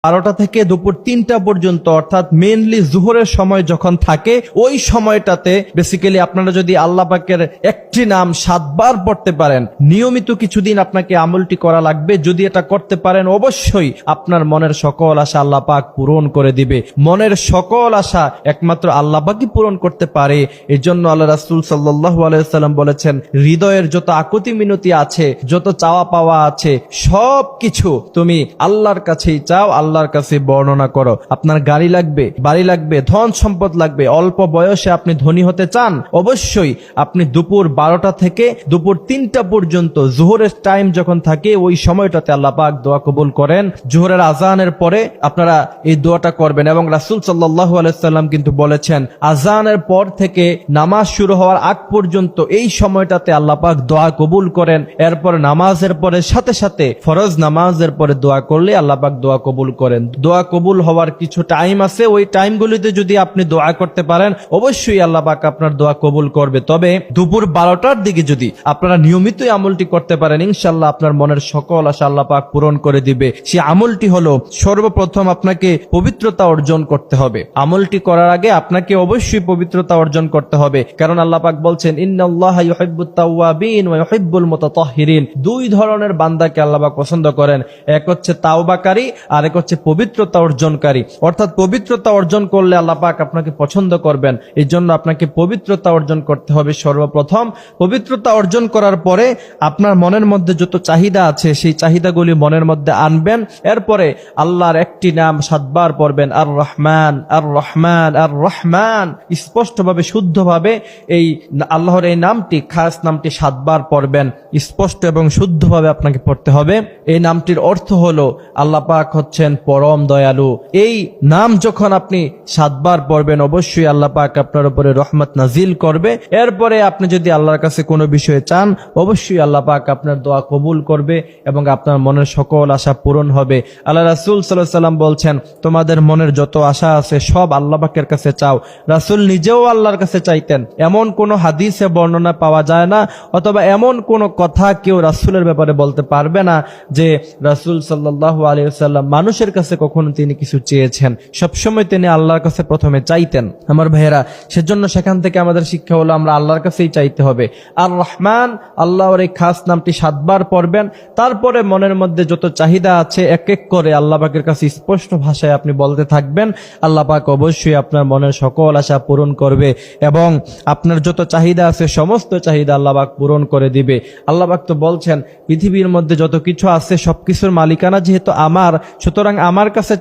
12টা থেকে দুপুর 3টা পর্যন্ত, অর্থাৎ মেইনলি জোহরের সময় যখন থাকে ওই সময়টাতে বেসিক্যালি আপনারা যদি আল্লাহ পাকের একটি নাম 7 বার পড়তে পারেন, নিয়মিত কিছুদিন আপনাকে আমলটি করা লাগবে। যদি এটা করতে পারেন অবশ্যই আপনার মনের সকল আশা আল্লাহ পাক পূরণ করে দিবে। মনের সকল আশা একমাত্র আল্লাহ পাকই পূরণ করতে পারে। এর জন্য আল্লাহ রাসূল সাল্লাল্লাহু আলাইহি ওয়াসাল্লাম বলেছেন, হৃদয়ের যত আকুতি মিনতি আছে, যত চাওয়া পাওয়া আছে, সব কিছু তুমি আল্লাহর কাছেই চাও, আল্লাহর কাছে বর্ণনা করো। আপনার গাড়ি লাগবে, বাড়ি লাগবে, ধন সম্পদ লাগবে, অল্প বয়সে আপনি ধনী হতে চান, অবশ্যই আপনি দুপুর 12টা থেকে দুপুর 3টা পর্যন্ত জোহরের টাইম যখন থাকে ওই সময়টাতে আল্লাহ পাক দোয়া কবুল করেন। জোহরের আজানের পরে আপনারা এই দোয়াটা করবেন। এবং রাসূল সাল্লাল্লাহু আলাইহি ওয়াসাল্লাম কিন্তু বলেছেন, আজানের পর থেকে নামাজ শুরু হওয়ার আগ পর্যন্ত এই সময়টাতে আল্লাহ পাক দোয়া কবুল করেন। এরপর নামাজের পরে সাথে সাথে ফরজ নামাজের পরে দোয়া করলে আল্লাহ পাক দোয়া কবুল করেন। দোয়া কবুল হওয়ার কিছু টাইম আছে, ওই টাইমগুলিতে যদি আপনি দোয়া করতে পারেন অবশ্যই আল্লাহ পাক আপনার দোয়া কবুল করবে। তবে দুপুর 12টার দিকে যদি আপনারা নিয়মিতই আমলটি করতে পারেন, ইনশাআল্লাহ আপনার মনের সকল আশা আল্লাহ পাক পূরণ করে দিবে। সেই আমলটি হলো, সর্বপ্রথম আপনাকে পবিত্রতা অর্জন করতে হবে। আমলটি করার আগে আপনাকে অবশ্যই পবিত্রতা অর্জন করতে হবে, কারণ আল্লাহ পাক বলছেন, ইন্নাল্লাহা ইউহিব্বুত তাওয়াবিন ওয়া ইউহিব্বুল মুতাতাহহিরিন। দুই ধরনের বান্দাকে আল্লাহ পাক পছন্দ করেন, এক হচ্ছে তাওবাকারী আর এক হচ্ছে পবিত্রতা অর্জনকারী। অর্থাৎ পবিত্রতা অর্জন করলে আল্লাহ পাক আপনাকে পছন্দ করবেন। এই জন্য আপনাকে পবিত্রতা অর্জন করতে হবে সর্বপ্রথম। পবিত্রতা অর্জন করার পরে আপনার মনের মধ্যে যত চাহিদা আছে সেই চাহিদাগুলি মনের মধ্যে আনবেন। এরপরে আল্লাহর একটি নাম 7 বার পড়বেন, আর রহমান আর রহমান আর রহমান। স্পষ্টভাবে শুদ্ধভাবে এই আল্লাহর এই নামটি, খাস নামটি 7 বার পড়বেন। স্পষ্ট এবং শুদ্ধভাবে আপনাকে পড়তে হবে। এই নামটির অর্থ হলো আল্লাহ পাক হচ্ছেন পরম দয়ালু। এই নাম যখন আপনি 7 বার পড়বেন অবশ্যই আল্লাহ পাক আপনার উপরে রহমত নাজিল করবে। এরপরে আপনি যদি আল্লাহর কাছে কোনো বিষয়ে চান অবশ্যই আল্লাহ পাক আপনার দোয়া কবুল করবে এবং আপনার মনের সকল আশা পূরণ হবে। আল্লাহ রাসূল সাল্লাল্লাহু আলাইহি ওয়াসাল্লাম বলছেন, তোমাদের মনের যত আশা আছে সব আল্লাহ পাকের কাছে চাও। রাসূল নিজেও আল্লাহর কাছে চাইতেন। এমন কোন হাদিসে বর্ণনা পাওয়া যায় না, অথবা এমন কোন কথা কেউ রাসূলের ব্যাপারে বলতে পারবে না যে রাসূল সাল্লাল্লাহু আলাইহি ওয়াসাল্লাম মানুষের কাছে কখনো তিনি কিছু চেয়েছেন। সবসময় তিনি আল্লাহর কাছে প্রথমে চাইতেন। আমার ভাইয়েরা, সেজন্য সেখান থেকে আমাদের শিক্ষা হলো আমরা আল্লাহর কাছেই চাইতে হবে। আর রহমান, আল্লাহর এই খাস নামটি 7 বার পড়বেন। তারপরে মনের মধ্যে যত চাহিদা আছে এক এক করে আল্লাহ পাকের কাছে স্পষ্ট ভাষায় আপনি বলতে থাকবেন। আল্লাহ পাক অবশ্যই আপনার মনের সকল আশা পূরণ করবে এবং আপনার যত চাহিদা আছে সমস্ত চাহিদা আল্লাহ পাক পূরণ করে দিবে। আল্লাহ পাক তো বলছেন, পৃথিবীর মধ্যে যত কিছু আছে সবকিছুর মালিকানা যেহেতু আমার, সুতরাং আমার কাছে